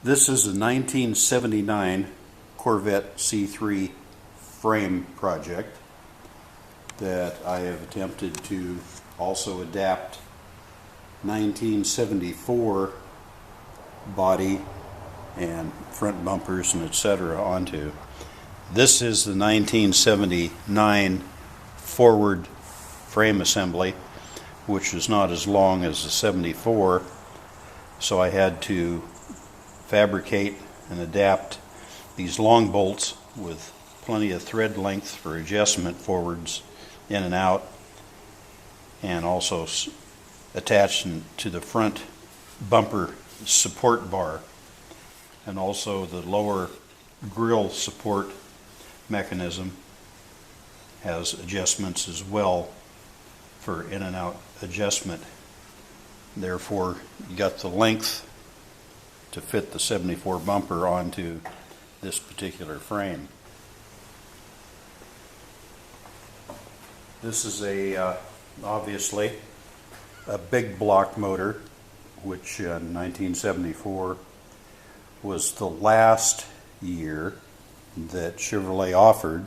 This is a 1979 Corvette C3 frame project that I have attempted to also adapt 1974 body and front bumpers and etc. onto. This is the 1979 forward frame assembly, which is not as long as the 74, so I had to fabricate and adapt these long bolts with plenty of thread length for adjustment forwards, in and out, and also attached to the front bumper support bar, and also the lower grille support mechanism has adjustments as well for in and out adjustment. Therefore, you got the length to fit the 74 bumper onto this particular frame. This is obviously a big block motor, which in 1974 was the last year that Chevrolet offered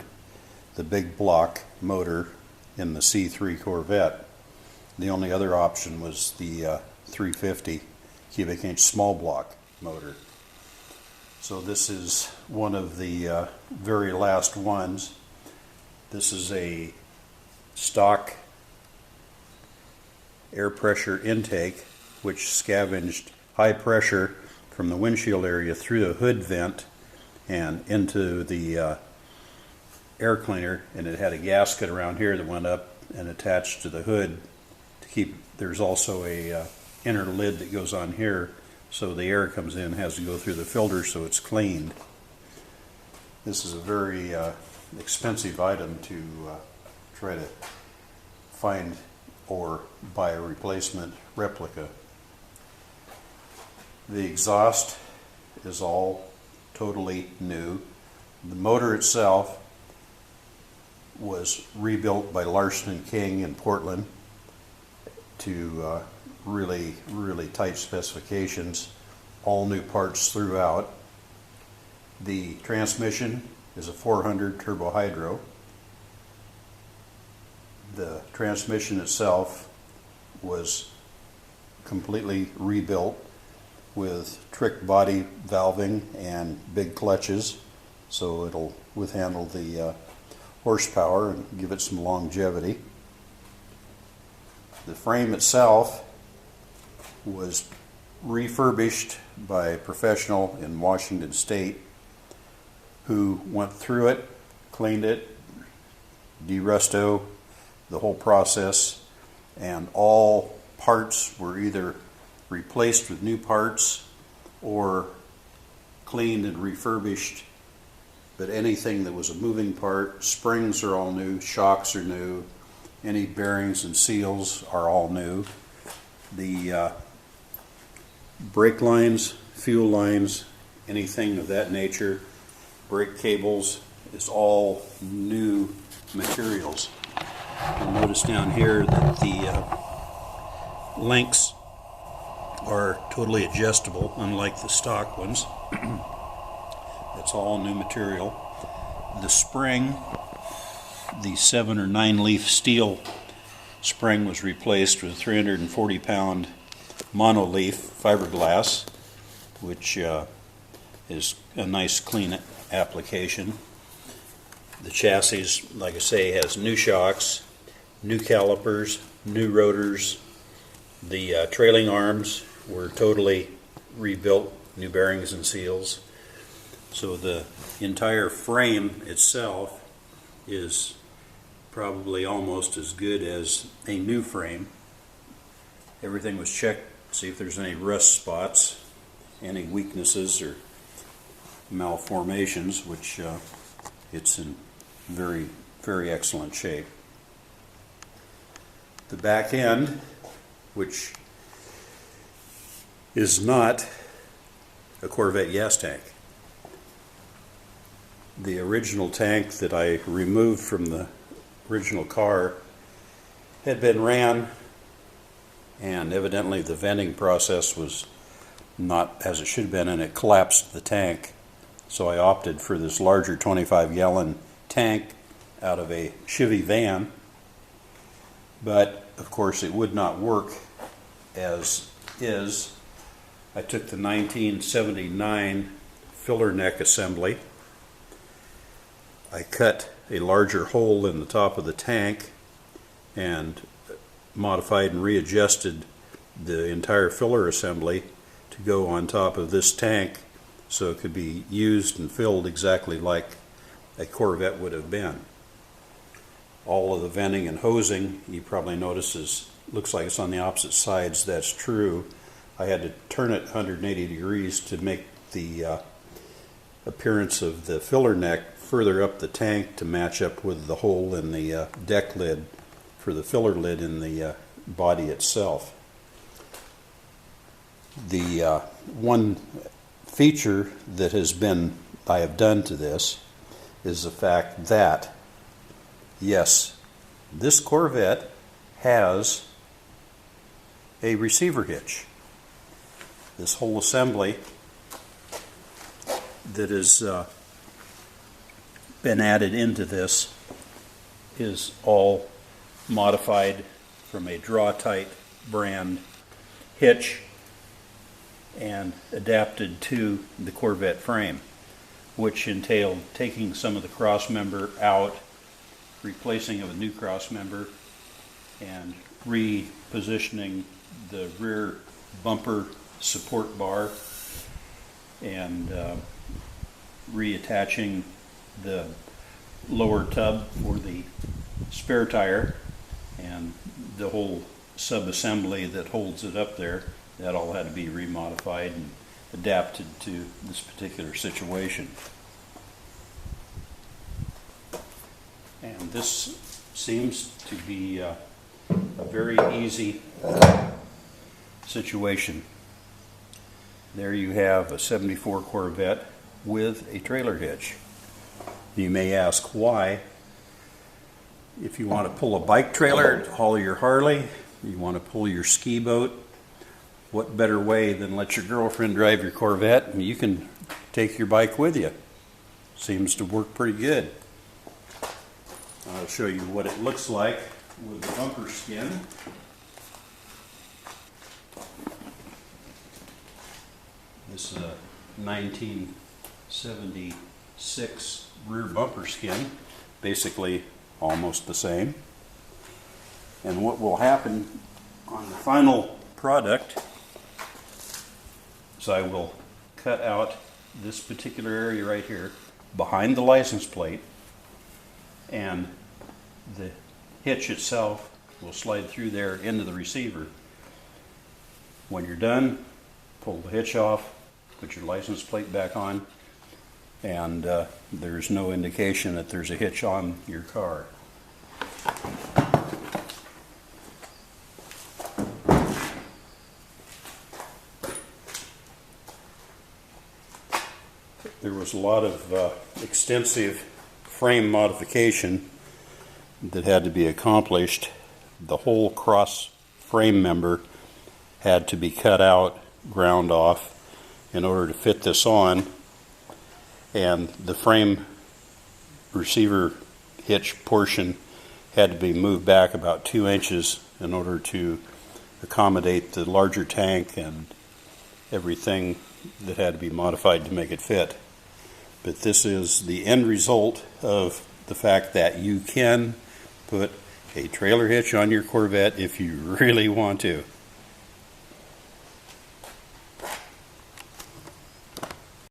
the big block motor in the C3 Corvette. The only other option was the 350 cubic inch small block motor. So this is one of the very last ones. This is a stock air pressure intake which scavenged high pressure from the windshield area through the hood vent and into the air cleaner, and it had a gasket around here that went up and attached to the hood to keep. There's also a inner lid that goes on here, so the air comes in, has to go through the filter so it's cleaned. This is a very expensive item to try to find or buy a replacement replica. The exhaust is all totally new. The motor itself was rebuilt by Larson & King in Portland to really tight specifications, all new parts throughout. The transmission is a 400 turbo hydro. The transmission itself was completely rebuilt with trick body valving and big clutches, so it'll withhandle the horsepower and give it some longevity. The frame itself was refurbished by a professional in Washington State who went through it, cleaned it, de-rusto, the whole process, and all parts were either replaced with new parts or cleaned and refurbished. But anything that was a moving part, springs are all new, shocks are new, any bearings and seals are all new. The brake lines, fuel lines, anything of that nature, brake cables, is all new materials. You'll notice down here that the links are totally adjustable, unlike the stock ones. It's all new material. The spring, the 7 or 9 leaf steel spring, was replaced with 340 pound monoleaf fiberglass, which is a nice clean application. The chassis, like I say, has new shocks, new calipers, new rotors. The trailing arms were totally rebuilt, new bearings and seals. So the entire frame itself is probably almost as good as a new frame. Everything was checked to see if there's any rust spots, any weaknesses or malformations, which it's in very excellent shape. The back end, which is not a Corvette gas tank. The original tank that I removed from the original car had been ran, and evidently the venting process was not as it should have been, and it collapsed the tank. So I opted for this larger 25-gallon tank out of a Chevy van, but of course it would not work as is. I took the 1979 filler neck assembly. I cut a larger hole in the top of the tank and modified and readjusted the entire filler assembly to go on top of this tank so it could be used and filled exactly like a Corvette would have been. All of the venting and hosing, you probably notice, looks like it's on the opposite sides. That's true. I had to turn it 180 degrees to make the appearance of the filler neck further up the tank to match up with the hole in the deck lid for the filler lid in the body itself. The one feature that I have done to this is the fact that, yes, this Corvette has a receiver hitch. This whole assembly that has been added into this is all modified from a draw-tight brand hitch and adapted to the Corvette frame, which entailed taking some of the cross member out, replacing it with a new cross member, and repositioning the rear bumper support bar and reattaching the lower tub for the spare tire and the whole sub-assembly that holds it up there. That all had to be remodified and adapted to this particular situation. And this seems to be a very easy situation. There you have a 74 Corvette with a trailer hitch. You may ask why. If you want to pull a bike trailer to haul your Harley, you want to pull your ski boat, what better way than let your girlfriend drive your Corvette and you can take your bike with you? Seems to work pretty good. I'll show you what it looks like with the bumper skin. This is a 1976 rear bumper skin, basically almost the same. And what will happen on the final product is I will cut out this particular area right here behind the license plate, and the hitch itself will slide through there into the receiver. When you're done, pull the hitch off, put your license plate back on, and there's no indication that there's a hitch on your car. There was a lot of extensive frame modification that had to be accomplished. The whole cross frame member had to be cut out, ground off in order to fit this on, and the frame receiver hitch portion had to be moved back about 2 inches in order to accommodate the larger tank and everything that had to be modified to make it fit. But this is the end result of the fact that you can put a trailer hitch on your Corvette if you really want to.